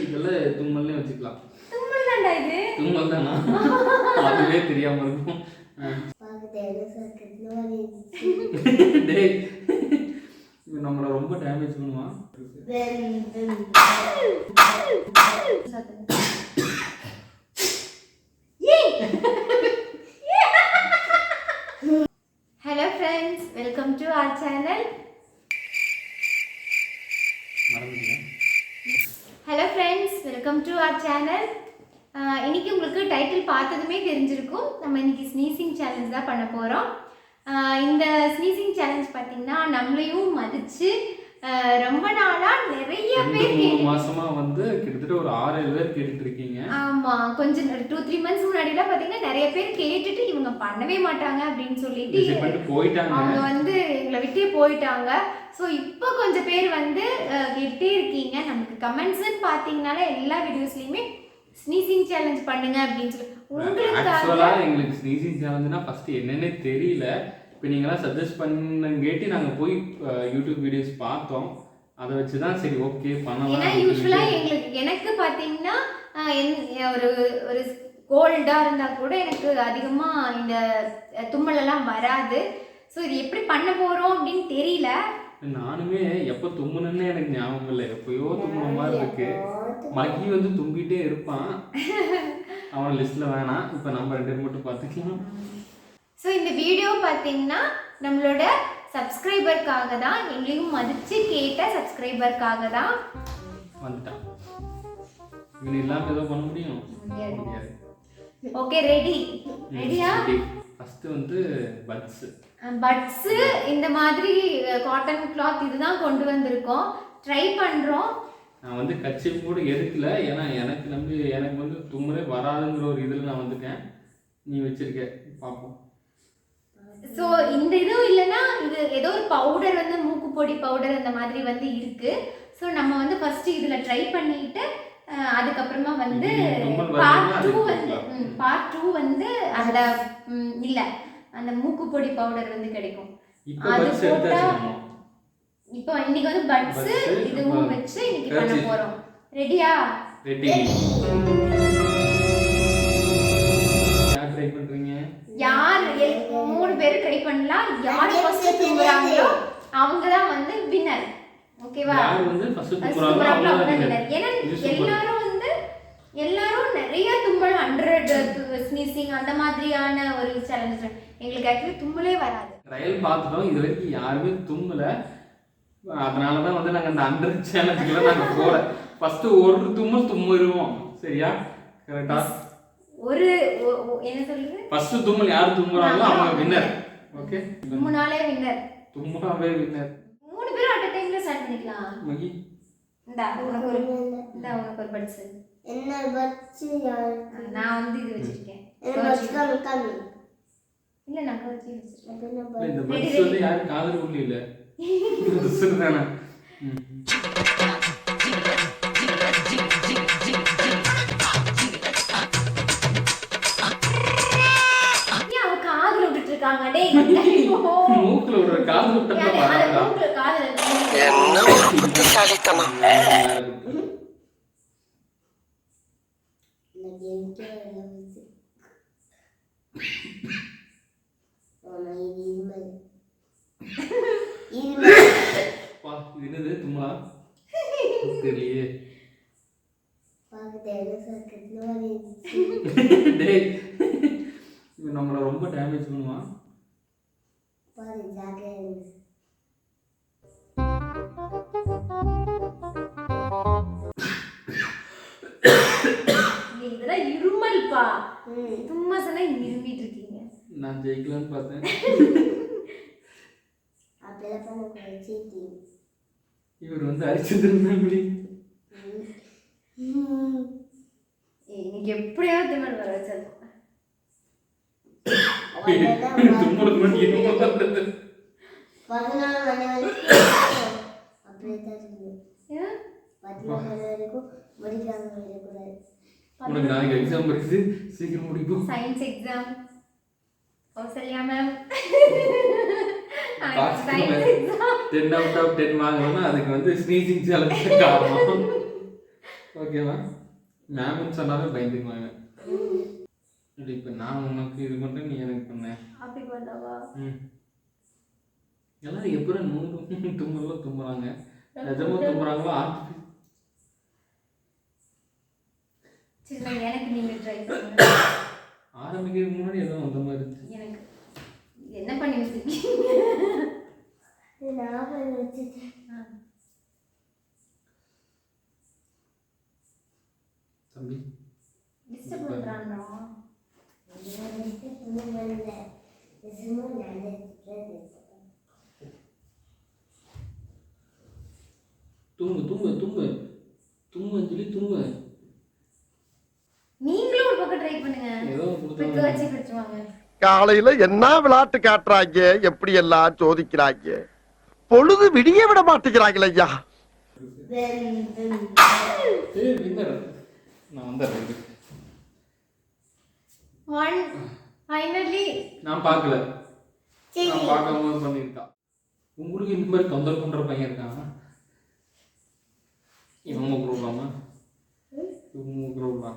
இதெல்லாம் தும்மல்னே வச்சுக்கலாம். தும்மல் தான்டா இது. தும்மல் தானா? அதுவே தெரியாம இருக்கும். டேய் நம்மள ரொம்ப டேமேஜ் பண்ணுவான். Hello friends, welcome to our channel. Hello friends, welcome to our channel. இன்னைக்கு உங்களுக்கு டைட்டில் பார்த்ததுமே தெரிஞ்சிருக்கும். நம்ம இன்னைக்கு ஸ்னீசிங் சேலஞ்ச் தான் பண்ண போகிறோம். இந்த ஸ்னீசிங் சேலஞ்ச் பார்த்தீங்கன்னா நம்மளையும் மதித்து ரொம்ப நாளாக நிறைய பேர் 3 மாசமா வந்து கிட்டத்தட்ட ஒரு 6-7 பேர் கேட்டுட்டு இருக்கீங்க. ஆமாம், கொஞ்சம் 2-3 மந்த்ஸ் முன்னாடிலாம் பார்த்தீங்கன்னா நிறைய பேர் கேட்டுட்டு இவங்க பண்ணவே மாட்டாங்க அப்படின்னு சொல்லிட்டு அவங்க வந்து எங்களை விட்டே போயிட்டாங்க. ஸோ இப்போ கொஞ்சம் பேர் வந்து கேட்டே இருக்கீங்க. நமக்கு கமெண்ட்ஸ்ன்னு பார்த்தீங்கன்னாலே எல்லா வீடியோஸ்லையுமே ஸ்னீசிங் சேலஞ்ச் பண்ணுங்க அப்படின்னு சொல்லி எங்களுக்கு ஸ்னீசிங் சேலஞ்சுனா ஃபர்ஸ்ட் என்னன்னே தெரியல. இப்போ நீங்களாம் சஜஸ்ட் பண்ணங்கேட்டி நாங்கள் போய் யூடியூப் வீடியோஸ் பார்த்தோம். அதை வச்சு தான் சரி ஓகே பண்ணலாம். ஏன்னா யூஸ்வலாக எனக்கு பார்த்தீங்கன்னா ஒரு ஒரு கோல்டாக இருந்தால் கூட எனக்கு அதிகமாக இந்த தும்மலெல்லாம் வராது. ஸோ இது எப்படி பண்ண போகிறோம் அப்படின்னு தெரியல. நானுமே எப்போ தும்முனே எனக்கு ஞாபகம் இல்லை. எப்பயோ தும்முன மாதிரி இருக்கு. மகி வந்து தும்பிட்டே இருப்பான். அவன் லிஸ்ட்டில் வேணாம். இப்போ நம்ம 2 பேர் மட்டும் பார்த்துக்கலாம். ஸோ இந்த வீடியோ பார்த்தீங்கன்னா நம்மளோட சப்ஸ்கிரைபருக்காக தான், எங்களையும் மதித்து கேட்ட சப்ஸ்கிரைபருக்காக தான். வந்துட்டான். இது இல்லாமல் ஏதோ பண்ண முடியும்? முடியாது. ஓகே, ரெடியா? ஃபர்ஸ்ட் வந்து பட்ஸ் இந்த மாதிரி காட்டன் கிளாத் இதுதான் கொண்டு வந்திருக்கோம். ட்ரை பண்ணுறோம். நான் வந்து கட்சி கூட எடுக்கல. ஏன்னா எனக்கு வந்து தும்மலே வராதுங்கிற ஒரு இதில் நான் வந்துட்டேன். நீ வச்சிருக்க பார்ப்போம். ஸோ இந்த இதுவும் இல்லைன்னா இது ஏதோ ஒரு பவுடர் வந்து மூக்கு பொடி பவுடர் அந்த மாதிரி வந்து இருக்கு. ஸோ நம்ம வந்து ஃபர்ஸ்ட் இதில் ட்ரை பண்ணிட்டு அதுக்கப்புறமா வந்து பார்ட் 2 வந்து அந்த இல்லை அந்த மூக்கு பொடி பவுடர் வந்து கிடைக்கும். அது போட்டா இப்போ இன்னைக்கு வந்து பட்ஸ் இதுவும் வச்சு இன்னைக்கு பண்ண போறோம். ரெடியா? ரெடி. யார் ட்ரை பண்றீங்க? யார் 3 பேர் ட்ரை பண்ணலாம். யார் ஃபர்ஸ்ட் தும்முறாங்களோ அவங்க தான் வந்து வின்னர். ஓகேவா? யார் வந்து ஃபர்ஸ்ட் தும்முறாங்களோ அவங்க தான் வின்னர். ஏன்னா எல்லாரும் நிறைய தும்மல் 100 ஸ்னீசிங் அந்த மாதிரியான ஒரு சேலஞ்ச். எங்களுக்கு ஆக்சுவலி தும்மலே வராது. ட்ரையல் பார்த்துட்டோம். இது வரைக்கும் யாருமே தும்மல. அதனால தான் வந்து நாங்கள் அந்த 100 சேலஞ்சுக்குலாம் நாங்கள் போகல. ஃபர்ஸ்ட் ஒரு தும்மிடுவோம். சரியா? கரெக்டா? ஒரு என்ன சொல்லுங்க? ஃபர்ஸ்ட் தும்மல் யார் தும்முறாங்களோ அவங்க வின்னர். ஓகே? தும்முனாலே வின்னர். தும்முனாவே வின்னர். 3 பேரும் அட் டைம்ல ஸ்டார்ட் பண்ணிக்கலாம். மகி உனக்கு ஒரு பட்ஸ். என்ன பட்ஸ் யார்? நான் வந்து இது வச்சிருக்கேன். என்ன பட்ஸ் காமி? இல்ல நான் கவர்ச்சி வச்சிருக்கேன். இந்த பட்ஸ் வந்து யாரும் காதல் உள்ள இல்ல. சொல்றேனா? மூக்குல ஒரு காது விட்டா பாருடா. மூக்குல காது என்ன புத்திசாலித்தனம். என்னது தும்மா தெரியலையே. டேய் நம்மள ரொம்ப டேமேஜ் பண்ணுவான். இதெல்லாம் இருமல்பா. சும்மா சொன்னா இருமிட்டு இருக்கீங்க. நான் ஜெயிக்கலாம்னு பார்த்தேன். இவர் வந்து அரிச்சந்திரன் இன்னைக்கு எப்படியாவது திமல் வர வச்சது. தும்முறது மட்டும் 14 மணி அப்படியே தான் சொல்லுவேன். 14 மணி வரைக்கும் முடிக்காம வரக்கூடாது. உனக்கு நாளைக்கு எக்ஸாம் இருக்குது, சீக்கிரம் முடிப்போம். Science exam. Kausalya ma'am 10 out of 10 வாங்கணும்னா அதுக்கு வந்து ஸ்னீசிங் சேலஞ்ச் காரணம். ஓகேவா? மேம்னு சொன்னாவே பயந்துக்குவாங்க. இப்போ நான் உனக்கு இது மட்டும் நீ எனக்கு பண்ண அப்படி பண்ணவா? எல்லாரும் எப்படி 100 தும்மலாம் தும்புறாங்க? நிஜமா தும்புறாங்களா? சரி, எனக்கு நீங்க ட்ரை பண்ணுங்க. ஆரம்பிக்கிறதுக்கு முன்னாடி ஏதோ அந்த மாதிரி இருந்துச்சு. எனக்கு என்ன பண்ணி வச்சிருக்கீங்க? நான் பண்ணி வச்சுட்டேன். தம்பி டிஸ்டர்ப் பண்றானோ? தூங்கு தூங்கு தூங்கு தூங்கு அஞ்சலி தூங்கு. நீங்களும் ஒரு பக்கம் ட்ரை பண்ணுங்க. ஏதோ பிக்க வச்சு பிடிச்சுவாங்க. காலையில என்ன விளையாட்டு காட்டுறாங்க, எப்படி எல்லாம் சோதிக்கிறாங்க, பொழுது விடிய விட மாட்டேங்கிறாங்களே ஐயா. நான் வந்துடுறேன். ஃபைனலி நான் பார்க்கல. நான் பார்க்காம பண்ணியிருக்கா. உங்களுக்கு இந்த மாதிரி தொந்தரவு பண்ற பையன் இருக்கான். இவங்க குரூப்பாமா? இவங்க குரூப்பா?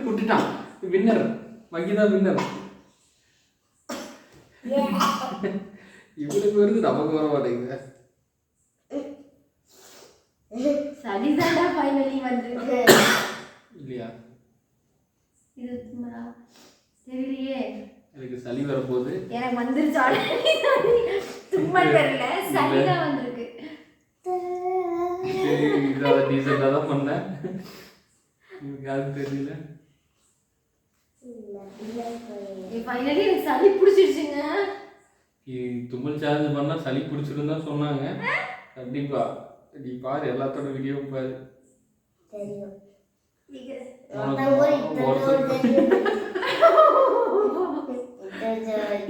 விட்டுட்டான். Winner Mahitha winner. இவனுக்கு வருது நமக்கு வர மாட்டேங்குது. சரிதாடா ஃபைனலி வந்திருக்கு. இல்லையா? இது சும்மா தெரியலையே. எனக்கு சளி வரப்போகுது. எனக்கு வந்துருச்சு ஆல்ரெடி. தும்மல் வரல, சளி தான் வந்திருக்கு. சரி, இதை டீசெண்டாக தான் பண்ணேன். எனக்கு யாருக்கு தெரியல. ஃபைனலி எனக்கு சளி பிடிச்சிருச்சுங்க. தும்மல் சேலஞ்ச் பண்ணால் சளி பிடிச்சிருன்னு தான் சொன்னாங்க. கண்டிப்பா நீ பாரு, எல்லாத்தோட வீடியோ பாரு.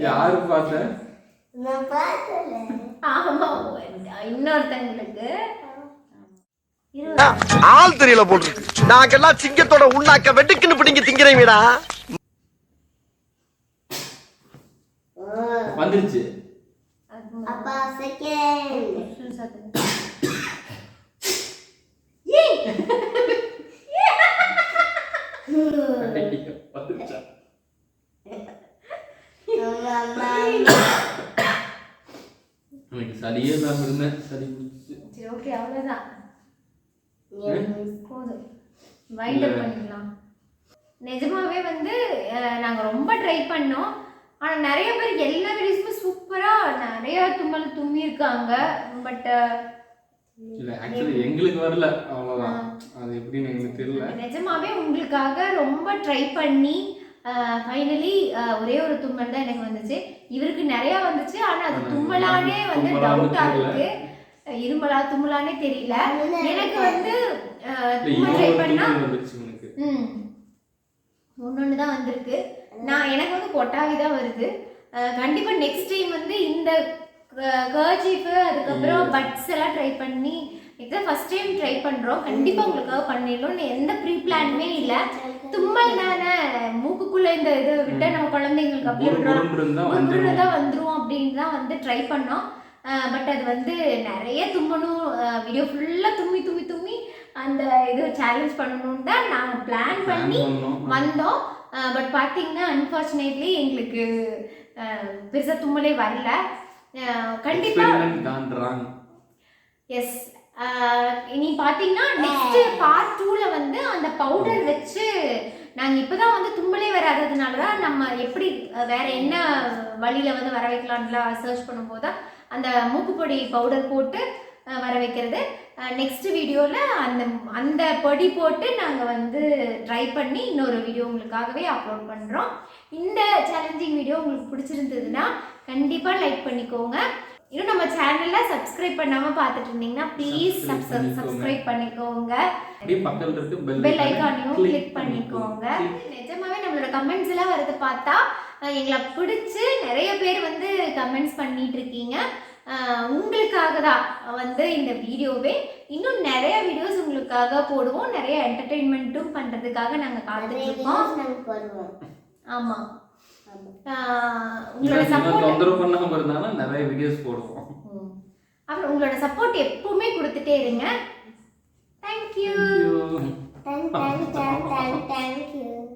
யாரு பார்த்த? ஆமா, இன்னொருத்தங்களுக்கு ஆள் தெரியல போட்டு நாங்கெல்லாம் சிங்கத்தோட உண்ணாக்க வெட்டுக்குன்னு பிடிங்க திங்கிறீங்கடா. வந்துருச்சு. அப்பா செகண்ட். வந்துருச்சா? எனக்கு சளியே இல்லாம இருந்தேன், சளி பிடிச்சிச்சு. சரி, ஓகே, அவ்வளோதான். போதும், வைண்ட் அப் பண்ணிக்கலாம். நிஜமாவே வந்து நாங்கள் ரொம்ப ட்ரை பண்ணோம். ஆனால் நிறைய பேர் எல்லா வீடியோஸுமே சூப்பராக நிறைய தும்மல் தும்மியிருக்காங்க. பட் இல்லை, ஆக்சுவலி எங்களுக்கு வரல, அவ்வளோதான். அது எப்படின்னு எங்களுக்கு தெரியல. நிஜமாவே உங்களுக்காக ரொம்ப ட்ரை பண்ணி ஃபைனலி ஒரே ஒரு தும்மல் தான் எனக்கு வந்துச்சு. இவருக்கு நிறையா வந்துச்சு. ஆனால் அது தும்மலானே வந்து டவுட்டாக இருக்கு. இருமலா தும்மலானே தெரியல. எனக்கு வந்து ட்ரை பண்ணா ஒன்னொன்று தான் வந்திருக்கு. எனக்கு வந்து கொட்டாவி தான் வருது. கண்டிப்பாக நெக்ஸ்ட் டைம் வந்து இந்த கர்ச்சீஃபு அதுக்கப்புறம் பட்ஸ் எல்லாம் ட்ரை பண்ணி இதுதான் ஃபர்ஸ்ட் டைம் ட்ரை பண்ணுறோம். கண்டிப்பாக உங்களுக்காக பண்ணிடணும்னு எந்த ப்ரீ பிளானுமே இல்லை. தும்மல் தானே, மூக்குக்குள்ளே இந்த இது விட்டால் நம்ம குழந்தைங்களுக்கு அப்படியே தான் வந்துடும் அப்படின்னு தான் வந்து ட்ரை பண்ணோம். பட் அது வந்து நிறைய தும்மணும், வீடியோ ஃபுல்லாக தும்மி தும்மி தும்மி அந்த இது சேலஞ்ச் பண்ணணும்னு தான் நாங்கள் பிளான் பண்ணி வந்தோம். பட் பார்த்தீங்கன்னா அன்ஃபார்ச்சுனேட்லி எங்களுக்கு பெருசாக தும்மலே வரல. கண்டிப்பாக எஸ். நீ பார்த்தீங்கன்னா நெக்ஸ்ட் பார்ட் 2ல் வந்து அந்த பவுடர் வச்சு நாங்கள் இப்போ தான் வந்து தும்மலே வராததுனால தான் நம்ம எப்படி வேறு என்ன வழியில் வந்து வர வைக்கலான்லாம் சர்ச் பண்ணும்போது தான் அந்த மூக்குப்பொடி பவுடர் போட்டு வர வைக்கிறது. நெக்ஸ்ட் வீடியோவில் அந்த பொடி போட்டு நாங்கள் வந்து ட்ரை பண்ணி இன்னொரு வீடியோ உங்களுக்காகவே அப்லோட் பண்ணுறோம். இந்த சேலஞ்சிங் வீடியோ உங்களுக்கு பிடிச்சிருந்ததுன்னா கண்டிப்பாக லைக் பண்ணிக்கோங்க. இன்னும் நம்ம சேனலில் சப்ஸ்கிரைப் பண்ணாமல் பார்த்துட்டு இருந்தீங்கன்னா ப்ளீஸ் சப்ஸ்கிரைப் பண்ணிக்கோங்க. பெல் ஐக்கானையும் கிளிக் பண்ணிக்கோங்க. நிஜமாவே நம்மளோட கமெண்ட்ஸ் எல்லாம் வரது பார்த்தா எங்களை பிடிச்சி நிறைய பேர் வந்து கமெண்ட்ஸ் பண்ணிட்டு இருக்கீங்க. உங்களுக்காக தான் வந்து இந்த வீடியோவே. இன்னும் நிறைய வீடியோஸ் உங்களுக்காக போடுவோம். நிறைய என்டர்டெயின்மெண்ட்டும் பண்ணுறதுக்காக நாங்கள் காத்துட்ருக்கோம். ஆமாம், உங்களோட இவன் சப்போர்ட் தொந்தரவு பண்ணாம இருந்தானா நிறைய வீடியோஸ் போடுவோம். அப்புறம் உங்களோட சப்போர்ட் எப்பவுமே கொடுத்துட்டே இருங்க. Thank you. Thank you. Thank you